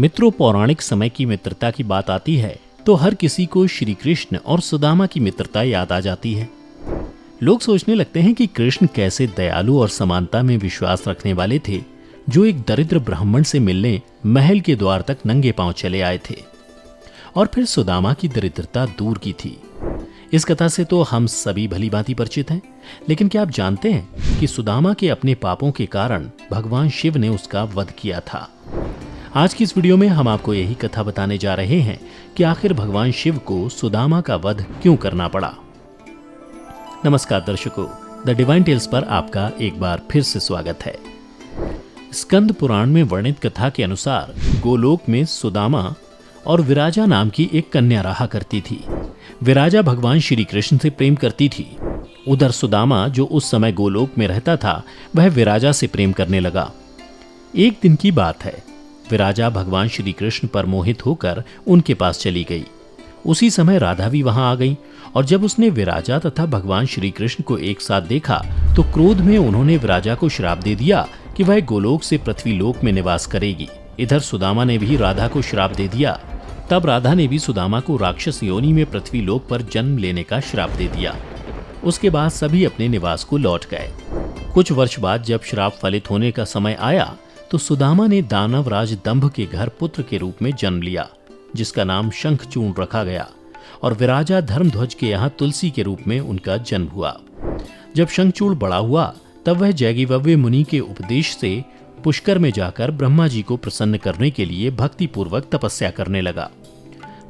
मित्रों, पौराणिक समय की मित्रता की बात आती है तो हर किसी को श्री कृष्ण और सुदामा की मित्रता याद आ जाती है। लोग सोचने लगते हैं कि कृष्ण कैसे दयालु और समानता में विश्वास रखने वाले थे, जो एक दरिद्र ब्राह्मण से मिलने महल के द्वार तक नंगे पांव चले आए थे। और फिर सुदामा की दरिद्रता दूर की थी। इस कथा से तो हम सभी भली भांति परिचित हैं, लेकिन क्या आप जानते हैं कि सुदामा के अपने पापों के कारण भगवान शिव ने उसका वध किया था। आज की इस वीडियो में हम आपको यही कथा बताने जा रहे हैं कि आखिर भगवान शिव को सुदामा का वध क्यों करना पड़ा। नमस्कार दर्शकों, द डिवाइन टेल्स पर आपका एक बार फिर से स्वागत है। स्कंद पुराण में वर्णित कथा के अनुसार गोलोक में सुदामा और विराजा नाम की एक कन्या रहा करती थी। विराजा भगवान श्री कृष्ण से प्रेम करती थी। उधर सुदामा, जो उस समय गोलोक में रहता था, वह विराजा से प्रेम करने लगा। एक दिन की बात है, विराजा भगवान श्री कृष्ण पर मोहित होकर उनके पास चली गई। उसी समय राधा भी वहां आ गई और जब उसने विराजा तथा भगवान श्री कृष्ण को एक साथ देखा तो क्रोध में उन्होंने विराजा को श्राप दे दिया कि वह गोलोक से पृथ्वी लोक में निवास करेगी। इधर सुदामा ने भी राधा को श्राप दे दिया। तब राधा ने भी सुदामा को राक्षस योनि में पृथ्वी लोक पर जन्म लेने का श्राप दे दिया। उसके बाद सभी अपने निवास को लौट गए। कुछ वर्ष बाद जब श्राप फलित होने का समय आया तो सुदामा ने दानवराज दंभ के घर पुत्र के रूप में जन्म लिया, जिसका नाम शंखचूर्ण रखा गया। और विराजा धर्मध्वज के यहाँ तुलसी के रूप में उनका जन्म हुआ। जब शंखचूर्ण बड़ा हुआ तब वह जैगिवव्य मुनि के उपदेश से पुष्कर में जाकर ब्रह्मा जी को प्रसन्न करने के लिए भक्तिपूर्वक तपस्या करने लगा।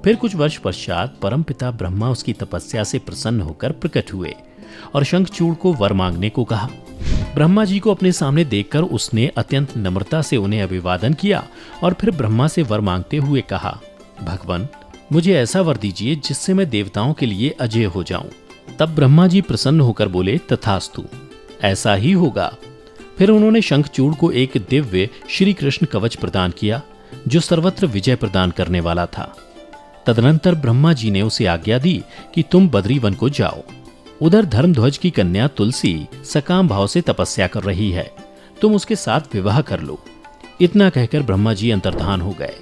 फिर कुछ वर्ष पश्चात परमपिता ब्रह्मा उसकी तपस्या से प्रसन्न होकर प्रकट हुए और शंखचूर्ण को वर मांगने को कहा। ब्रह्मा जी को अपने सामने देखकर उसने अत्यंत नम्रता से उन्हें अभिवादन किया और फिर ब्रह्मा से वर मांगते हुए कहा, भगवान, मुझे ऐसा वर दीजिए जिससे मैं देवताओं के लिए अजय हो जाऊं। तब ब्रह्मा जी प्रसन्न होकर बोले, तथास्तु, ऐसा ही होगा। फिर उन्होंने शंखचूर्ण को एक दिव्य श्री कृष्ण कवच प्रदान किया, जो सर्वत्र विजय प्रदान करने वाला था। तदनंतर ब्रह्मा जी ने उसे आज्ञा दी कि तुम बद्रीवन को जाओ। उधर धर्मध्वज की कन्या तुलसी सकाम भाव से तपस्या कर रही है, तुम उसके साथ विवाह कर लो। इतना कहकर ब्रह्मा जी अंतर्धान हो गए।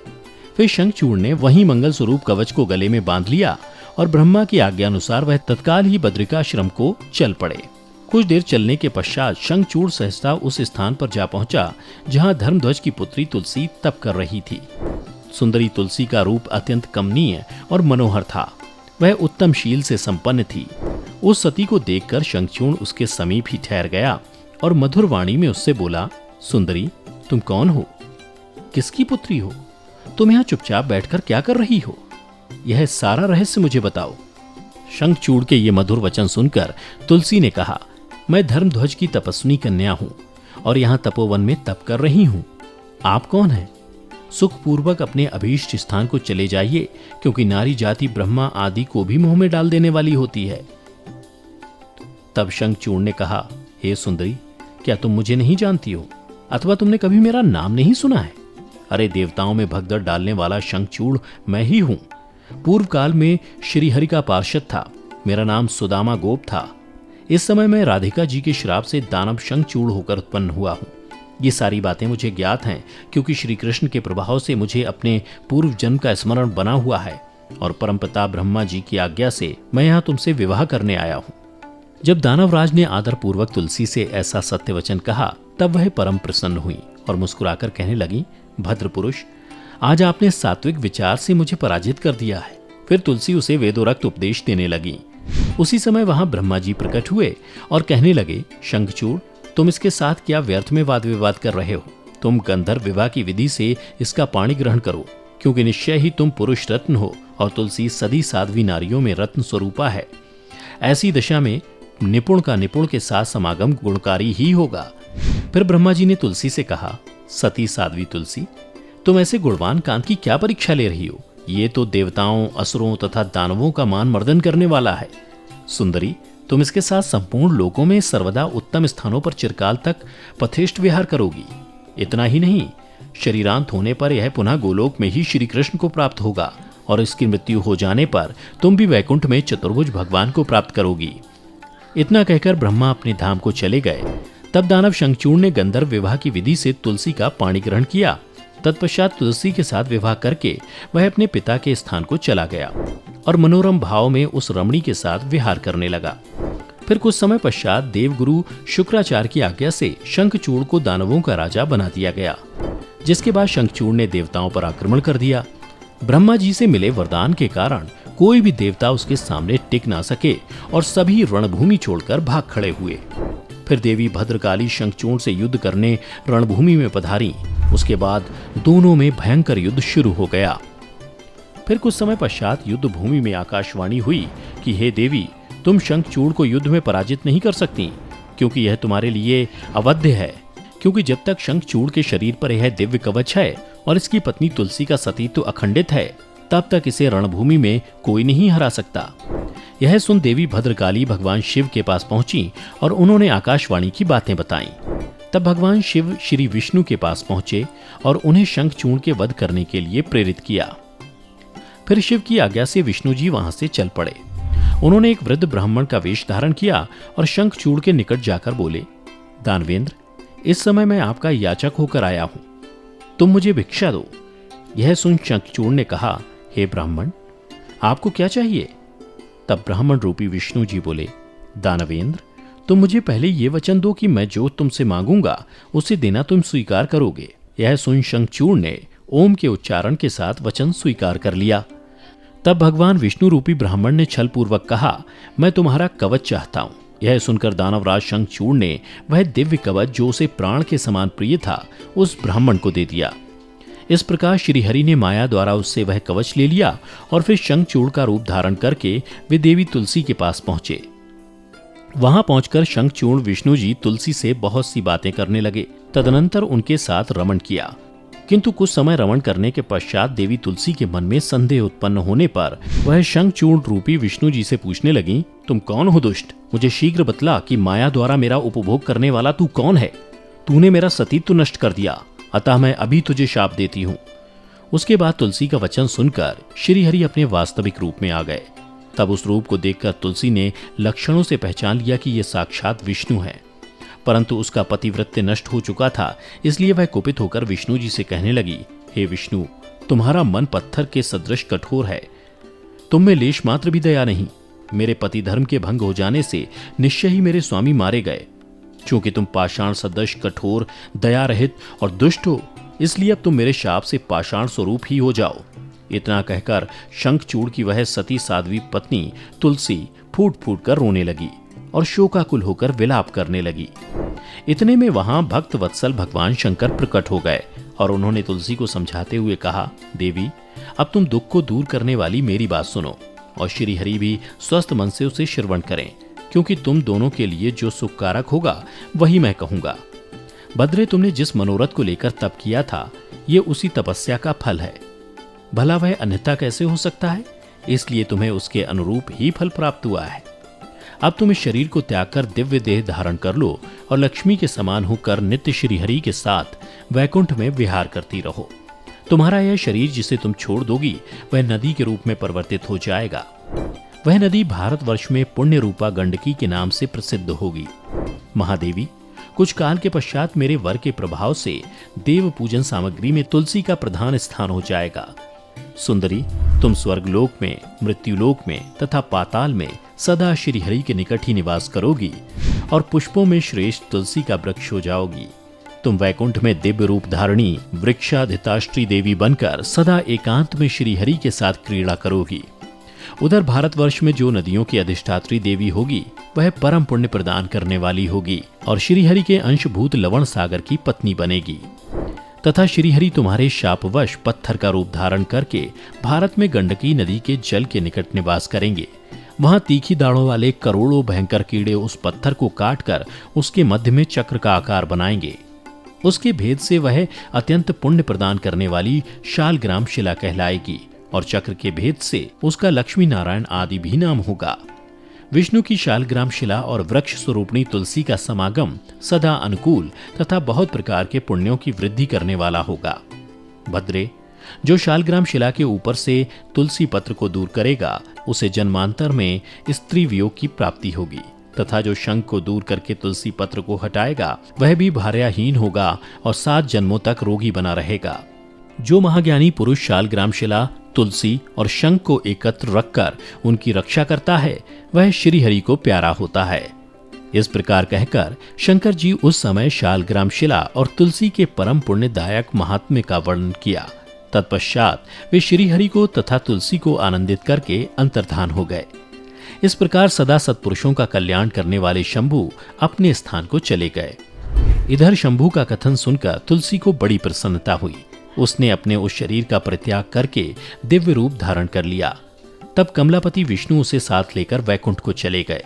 फिर शंखचूर्ण ने वही मंगल स्वरूप कवच को गले में बांध लिया और ब्रह्मा की आज्ञा अनुसार वह तत्काल ही बद्रिकाश्रम को चल पड़े। कुछ देर चलने के पश्चात शंखचूर्ण सहसा उस स्थान पर जा पहुंचा जहां धर्मध्वज की पुत्री तुलसी तप कर रही थी। सुंदरी तुलसी का रूप अत्यंत कमनीय और मनोहर था। वह उत्तम शील से संपन्न थी। उस सती को देखकर शंखचूर्ण उसके समीप ही ठहर गया और मधुर वाणी में उससे बोला, सुंदरी, तुम कौन हो? किसकी पुत्री हो? तुम यहाँ चुपचाप बैठकर क्या कर रही हो? यह सारा रहस्य मुझे बताओ। शंखचूर्ण के ये मधुर वचन सुनकर तुलसी ने कहा, मैं धर्मध्वज की तपस्विनी कन्या हूँ और यहाँ तपोवन में तप कर रही हूँ। आप कौन हैं? सुखपूर्वक अपने अभीष्ट स्थान को चले जाइए, क्योंकि नारी जाति ब्रह्मा आदि को भी मुंह में डाल देने वाली होती है। तब शंखचूर्ण ने कहा, हे सुंदरी, क्या तुम मुझे नहीं जानती हो अथवा तुमने कभी मेरा नाम नहीं सुना है? अरे, देवताओं में भगदड़ डालने वाला शंखचूर्ण मैं ही हूं। पूर्व काल में श्रीहरि का पार्षद था। मेरा नाम सुदामा गोप था। इस समय मैं राधिका जी के श्राप से दानव शंखचूर्ण होकर उत्पन्न हुआ हूं। ये सारी बातें मुझे ज्ञात हैं, क्योंकि श्री कृष्ण के प्रभाव से मुझे अपने पूर्व जन्म का स्मरण बना हुआ है और परमपिता ब्रह्मा जी की आज्ञा से मैं यहाँ तुमसे विवाह करने आया हूँ। जब दानवराज ने आदर पूर्वक तुलसी से ऐसा सत्य वचन कहा, तब वह परम प्रसन्न हुई और मुस्कुराकर कहने लगी, भद्र पुरुष, आज आपने सात्विक विचार से मुझे पराजित कर दिया है। फिर तुलसी उसे वेदोरक्त उपदेश देने लगी। उसी समय वहां ब्रह्मा जी प्रकट हुए और कहने लगे, शंखचूर्ण, तुम इसके साथ क्या व्यर्थ में वाद विवाद कर रहे हो? तुम गंधर्व विवाह की विधि से इसका पाणी ग्रहण करो, क्योंकि निश्चय ही तुम पुरुष रत्न हो और तुलसी सदी साध्वी नारियों में रत्न स्वरूपा है। ऐसी दशा में निपुण का निपुण के साथ समागम गुणकारी ही होगा। फिर ब्रह्मा जी ने तुलसी से कहा, सती साध्वी तुलसी, तुम ऐसे गुणवान कांत की क्या परीक्षा ले रही हो? ये तो देवताओं, असुरों तथा दानवों का मान मर्दन करने वाला है। सुंदरी, तुम इसके साथ संपूर्ण लोकों में सर्वदा उत्तम स्थानों पर चिरकाल तक पथेष्ट विहार करोगी। इतना ही नहीं, शरीरांत होने पर यह पुनः गोलोक में ही श्री कृष्ण को प्राप्त होगा और इसकी मृत्यु हो जाने पर तुम भी वैकुंठ में चतुर्भुज भगवान को प्राप्त करोगी। इतना कहकर ब्रह्मा अपने धाम को चले गए। तब दानव शंखचूर्ण ने गंधर्व विवाह की विधि से तुलसी का पाणी ग्रहण किया तत्पश्चात तुलसी के साथ विवाह करके वह अपने पिता के स्थान को चला गया और मनोरम भाव में उस रमणी के साथ विहार करने लगा। फिर कुछ समय पश्चात देवगुरु शुक्राचार्य की आज्ञा से शंखचूड़ को दानवों का राजा बना दिया गया, जिसके बाद शंखचूड़ ने देवताओं पर आक्रमण कर दिया। ब्रह्मा जी से मिले वरदान के कारण कोई भी देवता उसके सामने टिक ना सके और सभी रणभूमि छोड़कर भाग खड़े हुए। फिर देवी भद्रकाली शंखचूड़ से युद्ध करने रणभूमि में पधारी। उसके बाद दोनों में भयंकर युद्ध शुरू हो गया। फिर कुछ समय पश्चात युद्ध भूमि में आकाशवाणी हुई कि हे देवी, तुम शंखचूड़ को युद्ध में पराजित नहीं कर सकती, क्योंकि यह तुम्हारे लिए अवध्य है। क्योंकि जब तक शंखचूड़ के शरीर पर यह दिव्य कवच है और इसकी पत्नी तुलसी का सतीत्व अखंडित है, तब तक इसे रणभूमि में कोई नहीं हरा सकता। यह सुन देवी भद्रकाली भगवान शिव के पास पहुंची और उन्होंने आकाशवाणी की बातें बताईं। तब भगवान शिव श्री विष्णु के पास पहुंचे और उन्हें शंखचूड़ के वध करने के लिए प्रेरित किया। फिर शिव की आज्ञा से विष्णु जी वहां से चल पड़े। उन्होंने एक वृद्ध ब्राह्मण का वेश धारण किया और शंखचूड़ के निकट जाकर बोले, दानवेंद्र, इस समय मैं आपका याचक होकर आया हूं, तुम मुझे भिक्षा दो। यह सुन शंखचूड़ ने कहा, हे ब्राह्मण, आपको क्या चाहिए? तब ब्राह्मण रूपी विष्णु जी बोले, दानवेंद्र, तुम मुझे पहले ये वचन दो कि मैं जो तुमसे मांगूंगा उसे देना तुम स्वीकार करोगे। यह सुन शंखचूड़ ने ओम के उच्चारण के साथ वचन स्वीकार कर लिया। तब भगवान विष्णु रूपी ब्राह्मण ने छल पूर्वक कहा, मैं तुम्हारा कवच चाहता हूं। यह सुनकर दानवराज शंखचूड़ ने वह दिव्य कवच जो उसे प्राण के समान प्रिय था उस ब्राह्मण को दे दिया। इस प्रकार श्रीहरि ने माया द्वारा उससे वह कवच ले लिया और फिर शंखचूड़ का रूप धारण करके वे देवी तुलसी के पास पहुंचे। वहां पहुंचकर शंखचूड़ विष्णु जी तुलसी से बहुत सी बातें करने लगे। तदनंतर उनके साथ रमण किया, किंतु कुछ समय रमण करने के पश्चात देवी तुलसी के मन में संदेह उत्पन्न होने पर वह शंखचूड़ रूपी विष्णु जी से पूछने लगी, तुम कौन हो दुष्ट? मुझे शीघ्र बतला कि माया द्वारा मेरा उपभोग करने वाला तू कौन है? तूने मेरा सतीत्व नष्ट कर दिया, अतः मैं अभी तुझे शाप देती हूँ। उसके बाद तुलसी का वचन सुनकर श्रीहरि अपने वास्तविक रूप में आ गए। तब उस रूप को देखकर तुलसी ने लक्षणों से पहचान लिया कि यह साक्षात विष्णु है, परंतु उसका पतिव्रत्य नष्ट हो चुका था, इसलिए वह कुपित होकर विष्णु जी से कहने लगी, हे विष्णु, तुम्हारा मन पत्थर के सदृश कठोर है, तुम में लेश मात्र भी दया नहीं। मेरे पति धर्म के भंग हो जाने से निश्चय ही मेरे स्वामी मारे गए। चूंकि तुम पाषाण सदृश कठोर, दया रहित और दुष्ट हो, इसलिए अब तुम मेरे शाप से पाषाण स्वरूप ही हो जाओ। इतना कहकर शंखचूड़ की वह सती साध्वी पत्नी तुलसी फूट फूट कर रोने लगी और शोकाकुल होकर विलाप करने लगी। इतने में वहां भक्त वत्सल भगवान शंकर प्रकट हो गए और उन्होंने तुलसी को समझाते हुए कहा, देवी, अब तुम दुख को दूर करने वाली मेरी बात सुनो और श्रीहरि भी स्वस्थ मन से उसे श्रवण करें, क्योंकि तुम दोनों के लिए जो सुखकारक होगा वही मैं कहूंगा। भद्रे, तुमने जिस मनोरथ को लेकर तप किया था, ये उसी तपस्या का फल है। भला वह अन्यथा कैसे हो सकता है? इसलिए तुम्हें उसके अनुरूप ही फल प्राप्त हुआ है। अब तुम इस शरीर को त्याग कर दिव्य देह धारण कर लो और लक्ष्मी के समान होकर नित्य श्रीहरि के साथ वैकुंठ में विहार करती रहो। तुम्हारा यह शरीर जिसे तुम छोड़ दोगी वह नदी के रूप में परिवर्तित हो जाएगा। वह नदी भारतवर्ष में पुण्य रूपा गंडकी के नाम से प्रसिद्ध होगी। महादेवी, कुछ काल के पश्चात मेरे वर के प्रभाव से देव पूजन सामग्री में तुलसी का प्रधान स्थान हो जाएगा। सुंदरी, तुम स्वर्गलोक में, मृत्युलोक में तथा पाताल में सदा श्रीहरि के निकट ही निवास करोगी और पुष्पों में श्रेष्ठ तुलसी का वृक्ष हो जाओगी। तुम वैकुंठ में दिव्य रूप धारणी वृक्षाधिताष्ट्री देवी बनकर सदा एकांत में श्रीहरि के साथ क्रीड़ा करोगी। उधर भारतवर्ष में जो नदियों की अधिष्ठात्री देवी होगी वह परम पुण्य प्रदान करने वाली होगी और श्रीहरि के अंशभूत लवण सागर की पत्नी बनेगी तथा श्रीहरि तुम्हारे शापवश पत्थर का रूप धारण करके भारत में गंडकी नदी के जल के निकट निवास करेंगे। वहां तीखी दाढ़ों वाले करोड़ों भयंकर कीड़े उस पत्थर को काटकर उसके मध्य में चक्र का आकार बनाएंगे। उसके भेद से वह अत्यंत पुण्य प्रदान करने वाली शालग्राम शिला कहलाएगी और चक्र के भेद से उसका लक्ष्मी नारायण आदि भी नाम होगा। विष्णु की शालग्राम शिला और वृक्ष स्वरूपणी तुलसी का समागम सदा अनुकूल तथा बहुत प्रकार के पुण्यों की वृद्धि करने वाला होगा। भद्रे, जो शालग्राम शिला के ऊपर से तुलसी पत्र को दूर करेगा उसे जन्मांतर में स्त्री वियोग की प्राप्ति होगी तथा जो शंख को दूर करके तुलसी पत्र को हटाएगा वह भी भार्याहीन होगा और 7 जन्मों तक रोगी बना रहेगा। जो महाज्ञानी पुरुष शालग्राम शिला, तुलसी और शंख को एकत्र रखकर उनकी रक्षा करता है वह श्रीहरि को प्यारा होता है। इस प्रकार कहकर शंकर जी उस समय शालग्राम शिला और तुलसी के परम पुण्यदायक महात्म्य का वर्णन किया। तत्पश्चात वे श्रीहरि को तथा तुलसी को आनंदित करके अंतर्धान हो गए। इस प्रकार सदा सत्पुरुषों का कल्याण करने वाले शंभु अपने स्थान को चले गए। इधर शंभु का कथन सुनकर तुलसी को बड़ी प्रसन्नता हुई। उसने अपने उस शरीर का परित्याग करके दिव्य रूप धारण कर लिया। तब कमलापति विष्णु उसे साथ लेकर वैकुंठ को चले गए।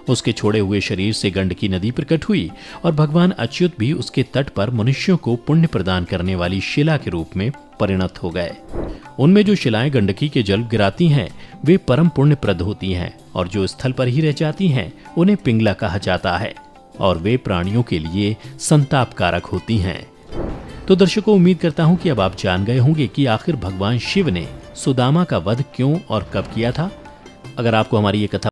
उसके छोड़े हुए शरीर से गंडकी नदी प्रकट हुई और भगवान अच्युत भी उसके तट पर मनुष्यों को पुण्य प्रदान करने वाली शिला के रूप में परिणत हो गए। उनमें जो शिलाएं गंडकी के जल गिराती हैं वे परम पुण्यप्रद होती हैं और जो स्थल पर ही रह जाती हैं उन्हें पिंगला कहा जाता है और वे प्राणियों के लिए संतापकारक होती हैं। तो दर्शकों, उम्मीद करता हूं कि अब आप जान गए होंगे कि आखिर भगवान शिव ने सुदामा का वध क्यों और कब किया था। अगर आपको हमारी ये कथा